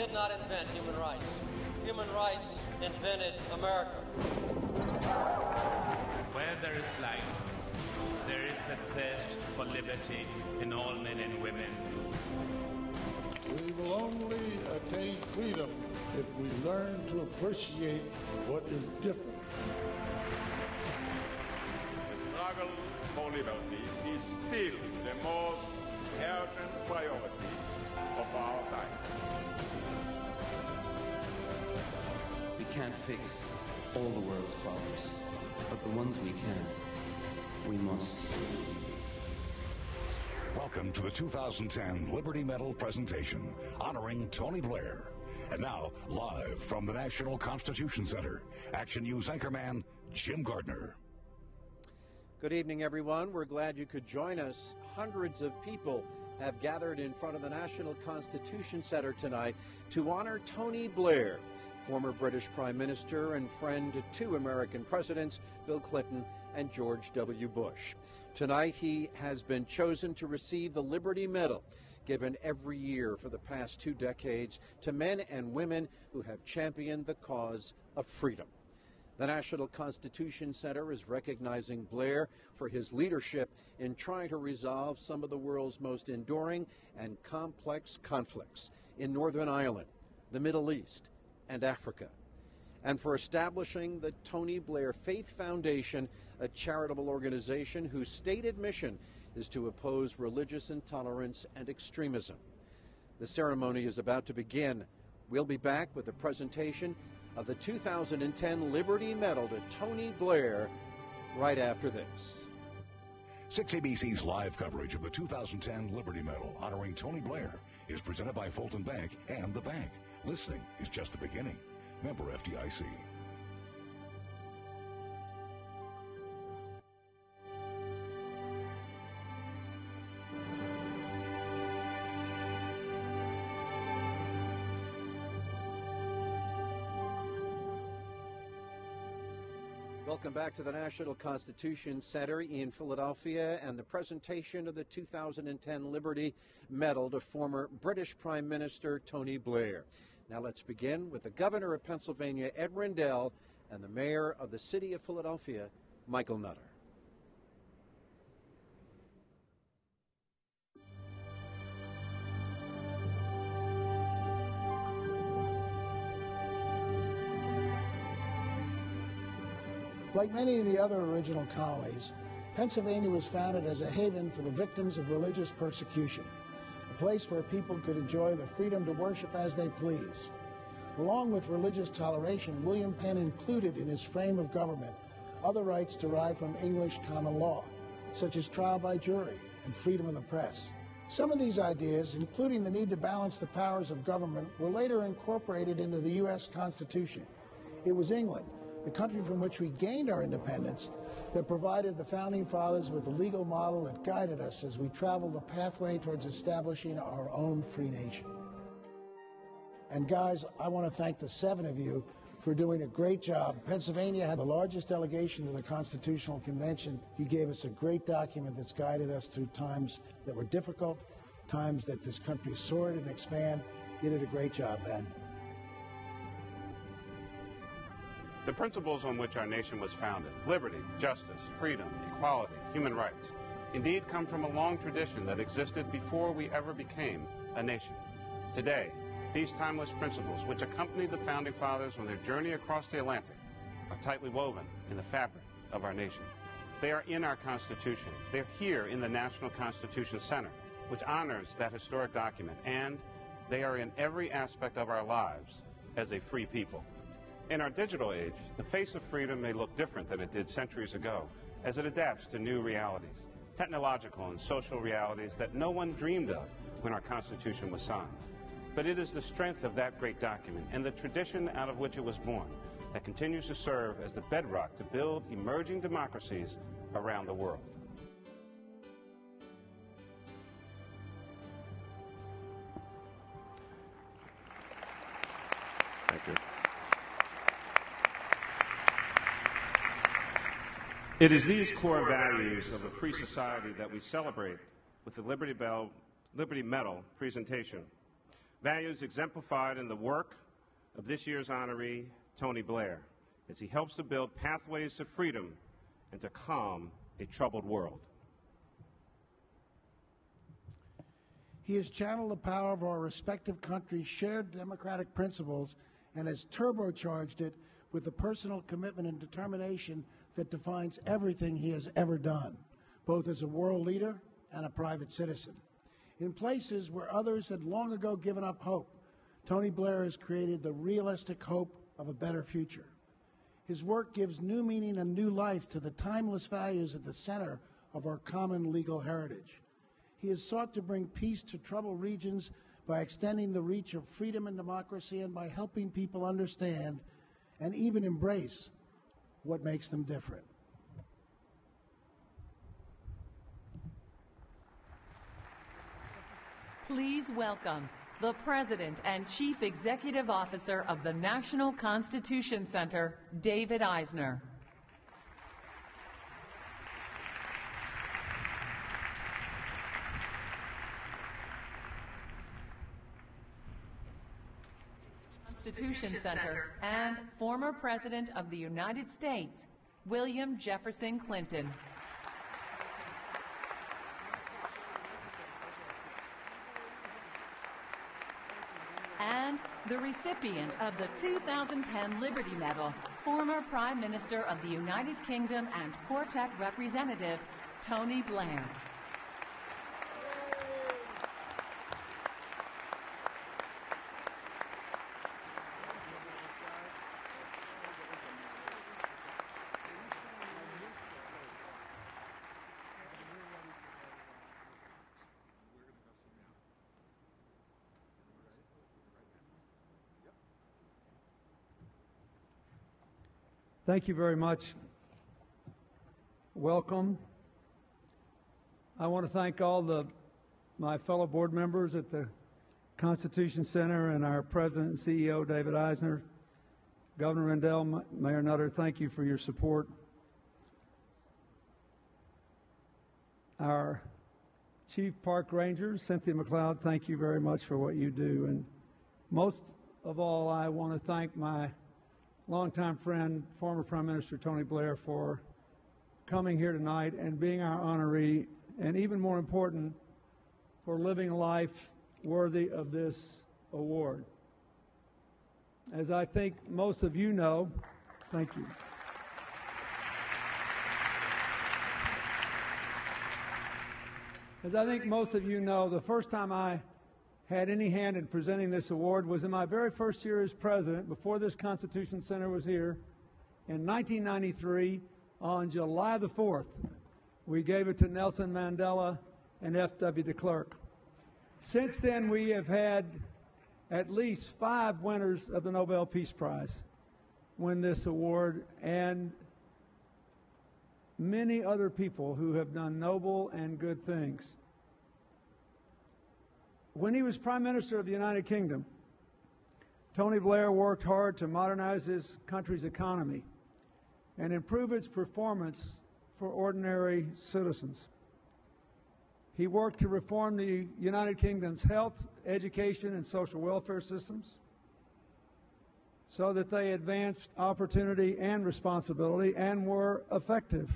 did not invent human rights. Human rights invented America. Where there is life, there is the thirst for liberty in all men and women. We will only attain freedom if we learn to appreciate what is different. The struggle for liberty is still the most urgent priority of our time. We can't fix all the world's problems, but the ones we can, we must. Welcome to the 2010 Liberty Medal presentation honoring Tony Blair. And now, live from the National Constitution Center, Action News anchorman Jim Gardner. Good evening, everyone. We're glad you could join us. Hundreds of people have gathered in front of the National Constitution Center tonight to honor Tony Blair, former British Prime Minister and friend to two American presidents, Bill Clinton and George W. Bush. Tonight, he has been chosen to receive the Liberty Medal, given every year for the past 2 decades to men and women who have championed the cause of freedom. The National Constitution Center is recognizing Blair for his leadership in trying to resolve some of the world's most enduring and complex conflicts in Northern Ireland, the Middle East, and Africa, and for establishing the Tony Blair Faith Foundation, a charitable organization whose stated mission is to oppose religious intolerance and extremism. The ceremony is about to begin. We'll be back with a presentation of the 2010 Liberty Medal to Tony Blair right after this. 6ABC's live coverage of the 2010 Liberty Medal honoring Tony Blair is presented by Fulton Bank and the bank. Listening is just the beginning. Member FDIC. Welcome back to the National Constitution Center in Philadelphia and the presentation of the 2010 Liberty Medal to former British Prime Minister Tony Blair. Now let's begin with the Governor of Pennsylvania, Ed Rendell, and the Mayor of the City of Philadelphia, Michael Nutter. Like many of the other original colonies, Pennsylvania was founded as a haven for the victims of religious persecution, a place where people could enjoy the freedom to worship as they please. Along with religious toleration, William Penn included in his frame of government other rights derived from English common law, such as trial by jury and freedom of the press. Some of these ideas, including the need to balance the powers of government, were later incorporated into the U.S. Constitution. It was England, the country from which we gained our independence, that provided the Founding Fathers with the legal model that guided us as we traveled the pathway towards establishing our own free nation. And guys, I want to thank the 7 of you for doing a great job. Pennsylvania had the largest delegation to the Constitutional Convention. You gave us a great document that's guided us through times that were difficult, times that this country soared and expanded. You did a great job, Ben. The principles on which our nation was founded, liberty, justice, freedom, equality, human rights, indeed come from a long tradition that existed before we ever became a nation. Today, these timeless principles, which accompanied the Founding Fathers on their journey across the Atlantic, are tightly woven in the fabric of our nation. They are in our Constitution. They're here in the National Constitution Center, which honors that historic document, and they are in every aspect of our lives as a free people. In our digital age, the face of freedom may look different than it did centuries ago as it adapts to new realities, technological and social realities that no one dreamed of when our Constitution was signed. But it is the strength of that great document and the tradition out of which it was born that continues to serve as the bedrock to build emerging democracies around the world. Thank you. It is these core values of a free society that we celebrate with the Liberty Medal presentation. Values exemplified in the work of this year's honoree, Tony Blair, as he helps to build pathways to freedom and to calm a troubled world. He has channeled the power of our respective countries' shared democratic principles and has turbocharged it with the personal commitment and determination that defines everything he has ever done, both as a world leader and a private citizen. In places where others had long ago given up hope, Tony Blair has created the realistic hope of a better future. His work gives new meaning and new life to the timeless values at the center of our common legal heritage. He has sought to bring peace to troubled regions by extending the reach of freedom and democracy and by helping people understand and even embrace what makes them different. Please welcome the President and Chief Executive Officer of the National Constitution Center, David Eisner. Constitution Center and former President of the United States, William Jefferson Clinton. And the recipient of the 2010 Liberty Medal, former Prime Minister of the United Kingdom and Quartet Representative, Tony Blair. Thank you very much. Welcome. I want to thank all my fellow board members at the Constitution Center and our President and CEO, David Eisner. Governor Rendell, Mayor Nutter, thank you for your support. Our Chief Park Ranger, Cynthia McLeod, thank you very much for what you do. And most of all, I want to thank my longtime friend, former Prime Minister Tony Blair, for coming here tonight and being our honoree, and even more important, for living a life worthy of this award. As I think most of you know, thank you. As I think most of you know, the first time I had any hand in presenting this award was in my very first year as president, before this Constitution Center was here, in 1993, on July the 4th. We gave it to Nelson Mandela and F.W. de Klerk. Since then, we have had at least 5 winners of the Nobel Peace Prize win this award, and many other people who have done noble and good things. When he was Prime Minister of the United Kingdom, Tony Blair worked hard to modernize his country's economy and improve its performance for ordinary citizens. He worked to reform the United Kingdom's health, education, and social welfare systems so that they advanced opportunity and responsibility and were effective.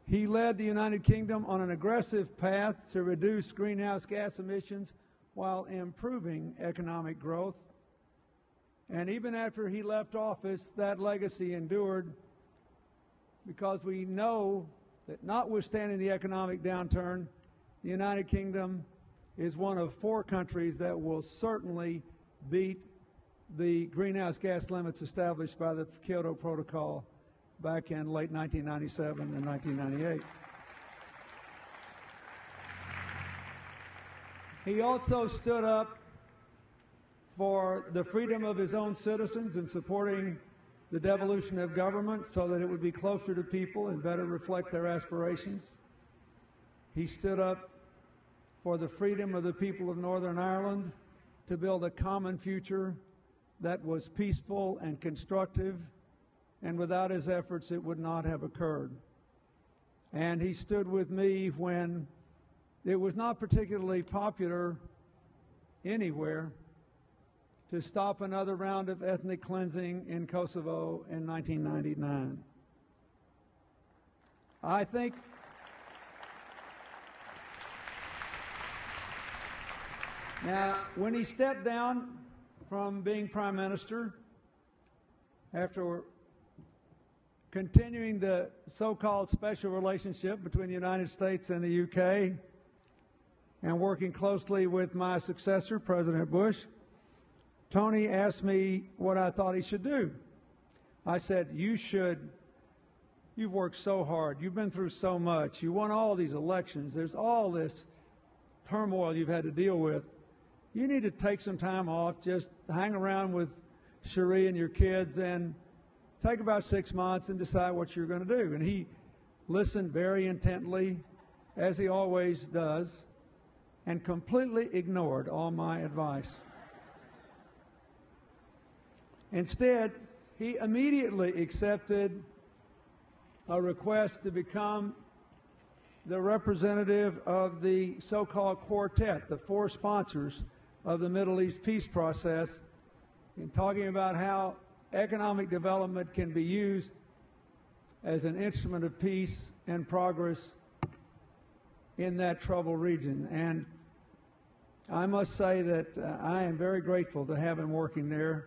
He led the United Kingdom on an aggressive path to reduce greenhouse gas emissions while improving economic growth. And even after he left office, that legacy endured, because we know that notwithstanding the economic downturn, the United Kingdom is one of 4 countries that will certainly beat the greenhouse gas limits established by the Kyoto Protocol back in late 1997 and 1998. He also stood up for the freedom of his own citizens in supporting the devolution of government so that it would be closer to people and better reflect their aspirations. He stood up for the freedom of the people of Northern Ireland to build a common future that was peaceful and constructive, and without his efforts it would not have occurred. And he stood with me when it was not particularly popular anywhere to stop another round of ethnic cleansing in Kosovo in 1999. I think now, when he stepped down from being prime minister, after continuing the so-called special relationship between the United States and the UK, and working closely with my successor, President Bush, Tony asked me what I thought he should do. I said, you've worked so hard, you've been through so much, you won all these elections, there's all this turmoil you've had to deal with. You need to take some time off, just hang around with Cherie and your kids, and take about 6 months and decide what you're going to do. And he listened very intently, as he always does, and completely ignored all my advice. Instead, he immediately accepted a request to become the representative of the so-called quartet, the 4 sponsors of the Middle East peace process, in talking about how economic development can be used as an instrument of peace and progress in that troubled region. And I must say that I am very grateful to have him working there,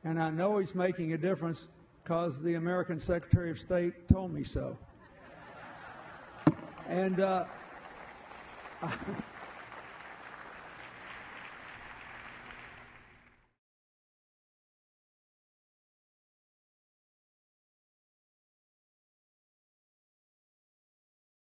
and I know he's making a difference because the American Secretary of State told me so. And